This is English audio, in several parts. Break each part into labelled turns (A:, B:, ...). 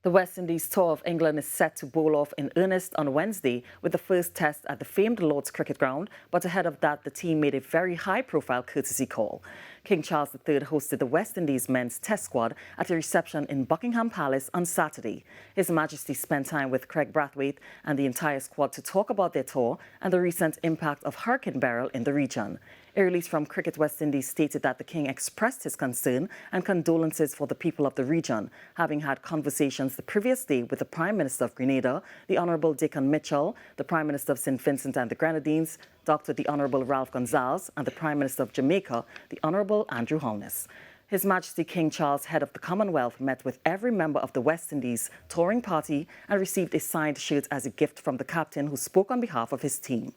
A: The West Indies tour of England is set to bowl off in earnest on Wednesday with the first test at the famed Lord's Cricket Ground, but ahead of that the team made a very high-profile courtesy call. King Charles III hosted the West Indies men's test squad at a reception in Buckingham Palace on Saturday. His Majesty spent time with Kraigg Brathwaite and the entire squad to talk about their tour and the recent impact of Hurricane Beryl in the region. A release from Cricket West Indies stated that the King expressed his concern and condolences for the people of the region, having had conversations the previous day with the Prime Minister of Grenada, the Honourable Dickon Mitchell, the Prime Minister of St. Vincent and the Grenadines, Dr. the Honourable Gonsalves, and the Prime Minister of Jamaica, the Honourable Holness. His Majesty King Charles, head of the Commonwealth, met with every member of the West Indies touring party and received a signed shirt as a gift from the captain, who spoke on behalf of his team.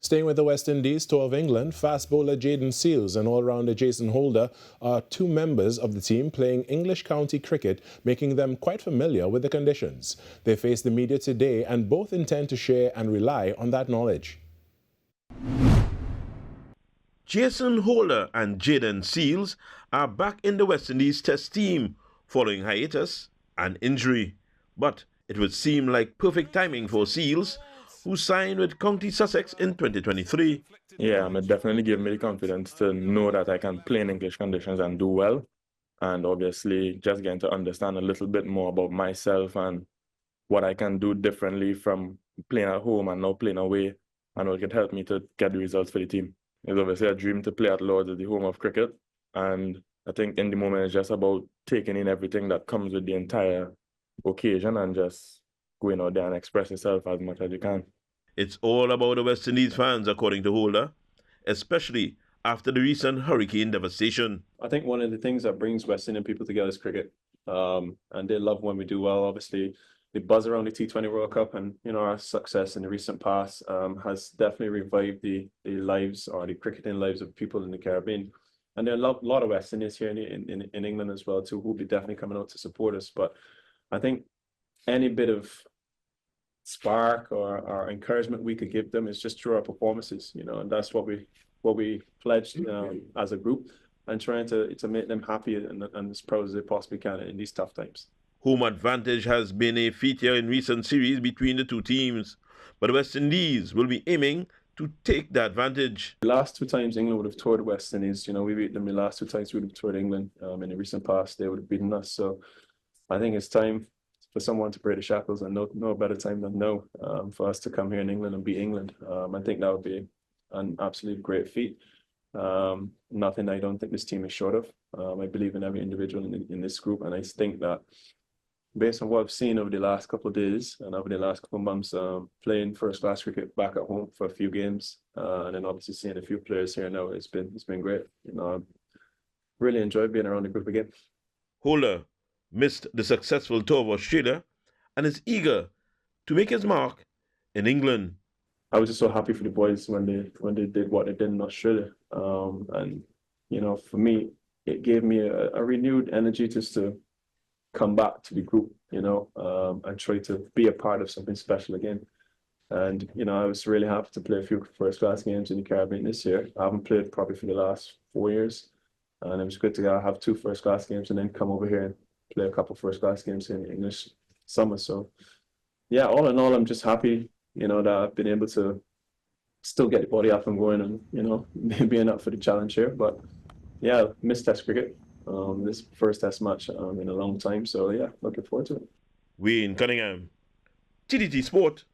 B: Staying with the West Indies tour of England, fast bowler Dickon Mitchell and all-rounder Jason Holder are two members of the team playing English county cricket, making them quite familiar with the conditions. They face the media today and both intend to share and rely on that knowledge.
C: Jason Holder and Dickon Mitchell are back in the West Indies Test team following hiatus and injury. But it would seem like perfect timing for Seals, who signed with County Sussex in 2023.
D: Yeah, it definitely gave me the confidence to know that I can play in English conditions and do well. And obviously just getting to understand a little bit more about myself and what I can do differently from playing at home and now playing away, and it could help me to get the results for the team. It's obviously a dream to play at Lord's, at the home of cricket. And I think in the moment it's just about taking in everything that comes with the entire occasion and just going out there and express yourself as much as you can.
C: It's all about the West Indies fans, according to Holder, especially after the recent hurricane devastation.
E: I think one of the things that brings West Indian people together is cricket. And they love when we do well. Obviously, the buzz around the T20 World Cup and our success in the recent past has definitely revived the lives or the cricketing lives of people in the Caribbean. And there are a lot of West Indians here in England as well too, who will be definitely coming out to support us. But I think any bit of spark or encouragement we could give them is just through our performances, and that's what we pledged as a group, and trying to make them happy and as proud as they possibly can in these tough times.
C: Home advantage has been a feature in recent series between the two teams, but the West Indies will be aiming to take the advantage.
E: The last two times England would have toured West Indies, we beat them the last two times we would have toured England. In the recent past, they would have beaten us. So I think it's time for someone to break the shackles, and no better time than now for us to come here in England and beat England. I think that would be an absolute great feat. Nothing I don't think this team is short of. I believe in every individual in this group, and I think that based on what I've seen over the last couple of days and over the last couple of months, playing first-class cricket back at home for a few games, and then obviously seeing a few players here now, it's been great. I've really enjoyed being around the group again.
C: Holder missed the successful tour of Australia and is eager to make his mark in England.
E: I was just so happy for the boys when they did what they did in Australia, and for me it gave me a renewed energy just to come back to the group, and try to be a part of something special again. And I was really happy to play a few first-class games in the Caribbean this year. I haven't played probably for the last 4 years, and it was good to have two first-class games and then come over here and play a couple first-class games in English summer. So yeah, all in all, I'm just happy, that I've been able to still get the body up and going and, being up for the challenge here. But yeah, missed Test cricket. This first Test match in a long time. So yeah, looking forward to it.
C: Wayne Cunningham, TDT Sport.